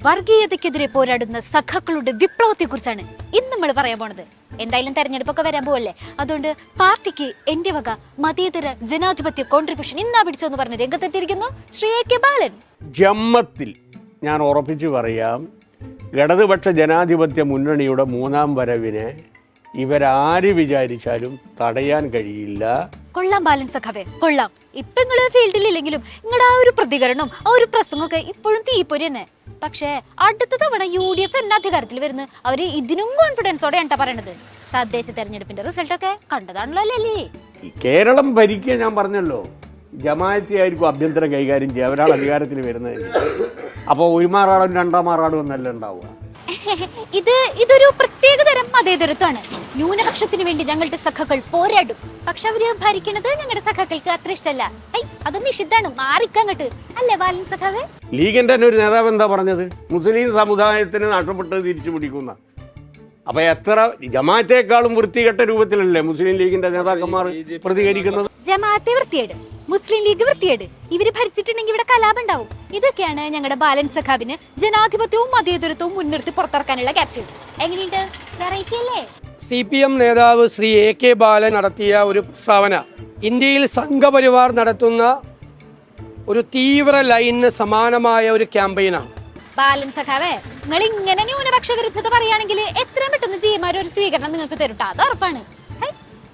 വർഗീയതയ്ക്കെതിരെ പോരാടുന്ന സഖാക്കളുടെ വിപ്ലവത്തെക്കുറിച്ചാണ് ഇന്ന് നമ്മൾ പറയാൻ പോണത്. എന്തായാലും തെരഞ്ഞെടുപ്പൊക്കെ വരാൻ പോവല്ലേ, അതുകൊണ്ട് പാർട്ടിക്ക് എന്റെ വക മതേതര ജനാധിപത്യ കോൺട്രിബ്യൂഷൻ ഇന്നാ പിടിച്ചോ എന്ന് പറഞ്ഞ് രംഗത്തെത്തിയിരിക്കുന്നു ശ്രീ A.K. ബാലൻ. ജമ്മത്തിൽ ഞാൻ ഉറപ്പിച്ചു പറയാം, ഇടതുപക്ഷ ജനാധിപത്യ മുന്നണിയുടെ മൂന്നാം വരവിനെ ഇവരാര് വിചാരിച്ചാലും തടയാൻ കഴിയില്ല. കൊള്ളാം ബാലൻ സഖാവേ, കൊള്ളാം. ഇപ്പൊ നിങ്ങള് ഫീൽഡിലില്ലെങ്കിലും നിങ്ങളുടെ ആ ഒരു പ്രതികരണം, ആ ഒരു പ്രസംഗമൊക്കെ ഇപ്പോഴും തീപ്പൊരി തന്നെ. പക്ഷേ അടുത്ത തവണ UDF എന്ന അധികാരത്തിൽ വരുന്ന അവര് ഇതിനും കോൺഫിഡൻസോടെ എന്താ പറയണത്. തദ്ദേശ തെരഞ്ഞെടുപ്പിന്റെ റിസൾട്ട് ഒക്കെ കണ്ടതാണല്ലോ അല്ലേ? കേരളം ഭരിക്കുക ഞാൻ പറഞ്ഞല്ലോ, ജമാഅത്തെ ആയിരിക്കും ആഭ്യന്തരം കൈകാര്യം ചെയ്യുക. അവരാണ് അധികാരത്തിൽ വരുന്നത്. അപ്പോൾ ഒരുമാറാടും രണ്ടാമാറാടും എന്നല്ല ഉണ്ടാവുക. ഇതൊരു പ്രത്യേകതരം മതേതരത്വമാണ്. ന്യൂനപക്ഷത്തിന് വേണ്ടി ഞങ്ങളുടെ സഖാക്കൾ പോരാടും, പക്ഷെ അവര് ഭരിക്കണത് ഞങ്ങളുടെ സഖാക്കൾക്ക് അത്ര ഇഷ്ടമല്ല. അത് നിഷിദ്ധാണ്, മാറിക്കങ്ങട്ട് അല്ലേ ബാലൻ സഖാവേ? ലീഗിന്റെ തന്നെ ഒരു നേതാവ് എന്താ പറഞ്ഞത്? മുസ്ലിം സമുദായത്തിന് നഷ്ടപ്പെട്ടത് തിരിച്ചു പിടിക്കുന്ന. അപ്പൊ എത്ര ജമാഅത്തേക്കാളും വൃത്തികെട്ട രൂപത്തിലല്ലേ മുസ്ലിം ലീഗിന്റെ നേതാക്കന്മാർ പ്രതികരിക്കുന്നത്? ജമാഅത്തെ വൃത്തിയേട്, മുസ്ലിം ലീഗ് വൃത്തിയേട്, ഇവര് ഭരിച്ചിട്ടുണ്ടെങ്കിൽ ഇവിടെ കലാപം ഉണ്ടാവും. ഇതൊക്കെയാണ് ഞങ്ങളുടെ ബാലൻ സഖാവിന് ജനാധിപത്യവും മതേതരത്വവും മുൻനിർത്തി പുറത്തിറക്കാനുള്ള ക്യാപ്സ്യൂൾ. എങ്ങനെയുണ്ട്? വെറൈറ്റി അല്ലേ? CPM നേതാവ് ശ്രീ A.K. ബാലൻ നടത്തിയ ഒരു പ്രസ്താവന ഇന്ത്യയിൽ സംഘപരിവാർ നടത്തുന്ന ഒരു തീവ്ര ലൈനിന് സമാനമായ ഒരു ക്യാമ്പയിനാണ്. ബാലൻ സഖാവേ, നിങ്ങൾ ഇങ്ങനെ ന്യൂനപക്ഷ വിരുദ്ധത പറയുകയാണെങ്കിൽ എത്രയും പെട്ടെന്ന് ജിമാര് ഒരു സ്വീകരണം നിങ്ങൾക്ക് തരുട്ടോ, അത് ഉറപ്പാണ്.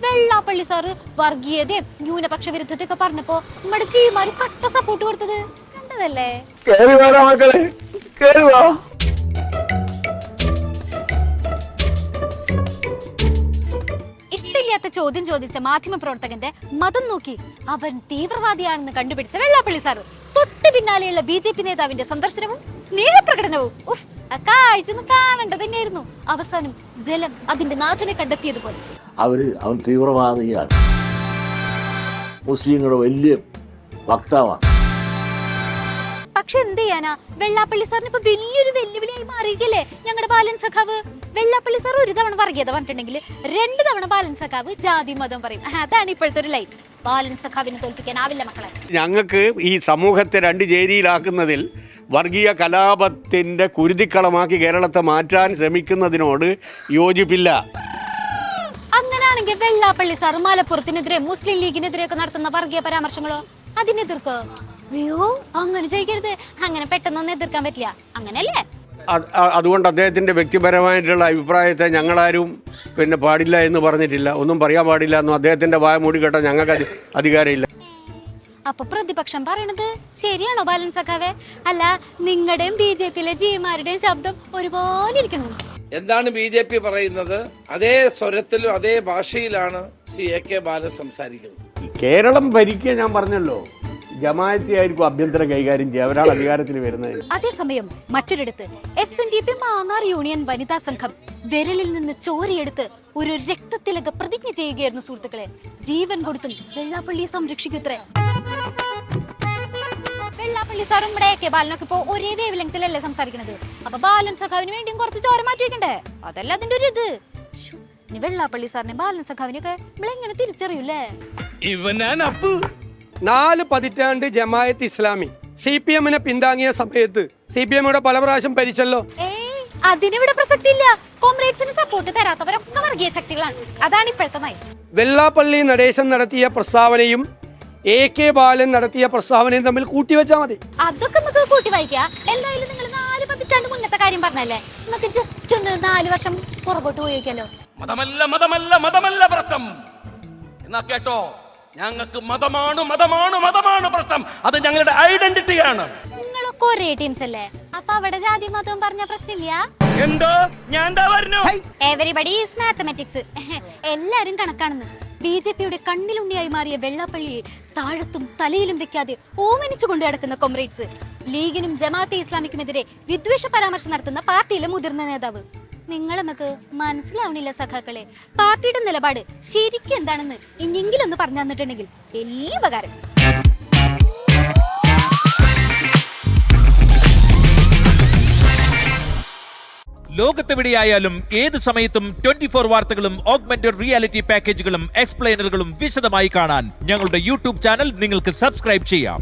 വെള്ളാപ്പള്ളി സാറ് വർഗീയതയും ന്യൂനപക്ഷ വിരുദ്ധതയൊക്കെ പറഞ്ഞപ്പോ നിങ്ങളുടെ ജിമാര് കട്ട സപ്പോർട്ട് കൊടുത്തത് കണ്ടതല്ലേ? ഇഷ്ടമില്ലാത്ത ചോദ്യം ചോദിച്ച മാധ്യമ പ്രവർത്തകന്റെ മതം നോക്കി അവൻ തീവ്രവാദിയാണെന്ന് കണ്ടുപിടിച്ച വെള്ളാപ്പള്ളി സാറ് തൊട്ട് പിന്നാലെയുള്ള BJP നേതാവിന്റെ സന്ദർശനവും സ്നേഹപ്രകടനവും കാഴ്ച കാണേണ്ടത് തന്നെയായിരുന്നു. അവസാനം ജലം അതിന്റെ നാഥനെ കണ്ടെത്തിയതുപോലെ അവൻ തീവ്രവാദിയാണ്, മുസ്ലിങ്ങളുടെ വലിയ വക്താവാണ്. പക്ഷെ എന്ത് ചെയ്യാനാ, വെള്ളാപ്പള്ളി സാറിന് ഇപ്പൊ വലിയൊരു വെല്ലുവിളിയായി മാറിയില്ലേ ഞങ്ങളുടെ ബാലൻ സഖാവ്. വെള്ളാപ്പള്ളി സാർ ഒരു തവണ വർഗീയത പറഞ്ഞിട്ടുണ്ടെങ്കിൽ 2 തവണ ബാലൻ സഖാവ് ജാതി മതം പറയും. അതാണ് ഇപ്പോഴത്തെ ഒരു ലൈഫ്. ബാലൻ സഖാവിനെ തോൽപ്പിക്കാനാവില്ല മക്കളെ. ഞങ്ങൾക്ക് ഈ സമൂഹത്തെ 2 ചേരിയിലാക്കുന്നതിൽ, വർഗീയ കലാപത്തിന്റെ കുരുതിക്കളമാക്കി കേരളത്തെ മാറ്റാൻ ശ്രമിക്കുന്നതിനോട് യോജിപ്പില്ല. അങ്ങനാണെങ്കിൽ വെള്ളാപ്പള്ളി സാർ മലപ്പുറത്തിനെതിരെ മുസ്ലിം ലീഗിനെതിരെയൊക്കെ നടത്തുന്ന വർഗീയ പരാമർശങ്ങളോ അതിനെതിർക്കോ? അയ്യോ, അങ്ങനെ ചെയ്യരുത്. അങ്ങനെ പെട്ടെന്നൊന്നും എതിർക്കാൻ പറ്റില്ല, അങ്ങനല്ലേ? അതുകൊണ്ട് അദ്ദേഹത്തിന്റെ വ്യക്തിപരമായിട്ടുള്ള അഭിപ്രായത്തെ ഞങ്ങളാരും പാടില്ല എന്ന് പറഞ്ഞിട്ടില്ല, ഒന്നും പറയാൻ പാടില്ല എന്നും അദ്ദേഹത്തിന്റെ വായ മൂടി കേട്ടാൽ ഞങ്ങൾക്ക് അധികാരമില്ല. അപ്പൊ പ്രതിപക്ഷം പറയണത് ശരിയാണോ ബാലൻ സഖാവേ? അല്ല, നിങ്ങളുടെയും BJPയിലെ ജിമാരുടെയും ശബ്ദം ഒരുപോലെ ഇരിക്കണം. എന്താണ് BJP പറയുന്നത് അതേ സ്വരത്തിലും അതേ ഭാഷയിലാണ് ശ്രീ A.K. ബാലൻ സംസാരിക്കുന്നത്. കേരളം ഭരിക്കുക ഞാൻ പറഞ്ഞല്ലോ, ജമാഅത്തെ ആയിരിക്കും ആഭ്യന്തരം കൈകാര്യം ചെയ്യുക. അവരാണ് അധികാരത്തിൽ വരുന്നത്. അതേസമയം മറ്റൊരിടത്ത് SNDP മാന്നാർ യൂണിയൻ വനിതാ സംഘം വിരലിൽ നിന്ന് ചോരയെടുത്ത് ഒരു രക്തത്തിലക പ്രതിജ്ഞ ചെയ്യുകയായിരുന്നു. സുഹൃത്തുക്കളെ, ജീവൻ കൊടുത്തും വെള്ളാപ്പള്ളിയെ സംരക്ഷിക്കുത്രേ. വെള്ളാപ്പള്ളി സാറും ഇവിടെ A.K. ബാലനൊക്കെ ഇപ്പോ ഒരേ വേവ് ലെങ്തിലല്ലേ സംസാരിക്കുന്നത്. അപ്പൊ ബാലൻ സഖാവിന് വേണ്ടിയും കുറച്ച് ചോര മാറ്റി വെക്കണ്ടേ? അതല്ല അതിന്റെ ഒരു ഇത്. വെള്ളാപ്പള്ളി സാറിനെ ബാലൻ സഖാവിനൊക്കെ നമ്മളെങ്ങനെ തിരിച്ചറിയൂലേ? 4 പതിറ്റാണ്ട് ജമാഅത്ത് ഇസ്ലാമി CPM-നെ പിന്താങ്ങിയ സമയത്ത് CPM ഇവിടെ പല പ്രാവശ്യം ഭരിച്ചല്ലോ. അതിനിവിടെ പ്രസക്തി ഇല്ല. കോമ്രേഡ്സിന് സപ്പോർട്ട് തരാത്തവരൊക്കെ വർഗീയ ശക്തികളാണ്. അതാണ് ഇപ്പോഴത്തെ നയം. വെള്ളാപ്പള്ളി നടേശൻ നടത്തിയ പ്രസ്താവനയും A.K. ബാലൻ നടത്തിയ പ്രസ്താവനയും തമ്മിൽ കൂട്ടിവെച്ചാൽ മതി. അതൊക്കെ നമുക്ക് കൂട്ടി വായിക്കാം. എന്തായാലും നിങ്ങൾ 4 പതിറ്റാണ്ട് മുന്നത്തെ കാര്യം പറഞ്ഞല്ലേ, നമുക്ക് ജസ്റ്റ് ഒന്ന് 4 വർഷം പുറകോട്ട് പോയിക്കാലോ. മതമല്ല മതമല്ല മതമല്ല പ്രശ്നം എന്നാ കേട്ടോ, ഞങ്ങൾക്ക് മതമാണ് മതമാണ് മതമാണ് പ്രശ്നം. അത് ഞങ്ങളുടെ ഐഡന്റിറ്റിയാണ്. നിങ്ങളൊക്കെ ഒരേ ടീംസ് അല്ലേ, അപ്പൊ അവിടെ ജാതി മതം പറഞ്ഞ പ്രശ്നമില്ല. എന്തോ ഞാൻ എന്താ പറഞ്ഞു? Everybody is mathematics. എല്ലാരും കണക്കാണെന്ന്. BJPയുടെ കണ്ണിലുണ്ണിയായി മാറിയ വെള്ളാപ്പള്ളിയെ താഴത്തും തലയിലും വെക്കാതെ ഓമനിച്ചു കൊണ്ടു നടക്കുന്ന കൊമ്രേഡ്സ്, ലീഗിനും ജമാഅത്തെ ഇസ്ലാമിക്കുമെതിരെ വിദ്വേഷ പരാമർശം നടത്തുന്ന പാർട്ടിയിലെ മുതിർന്ന നേതാവ്. നിങ്ങൾ നമുക്ക് മനസ്സിലാവണില്ല സഖാക്കളെ. പാർട്ടിയുടെ നിലപാട് ശരിക്കും എന്താണെന്ന് ഇനിയെങ്കിലും ഒന്ന് പറഞ്ഞു തന്നിട്ടുണ്ടെങ്കിൽ വലിയ ഉപകാരം. ലോകത്തെവിടെയായാലും ഏത് സമയത്തും 24 വാർത്തകളും ഓഗ്മെന്റഡ് റിയാലിറ്റി പാക്കേജുകളും എക്സ്പ്ലെയിനറുകളും വിശദമായി കാണാൻ ഞങ്ങളുടെ YouTube ചാനൽ നിങ്ങൾക്ക് സബ്സ്ക്രൈബ് ചെയ്യാം.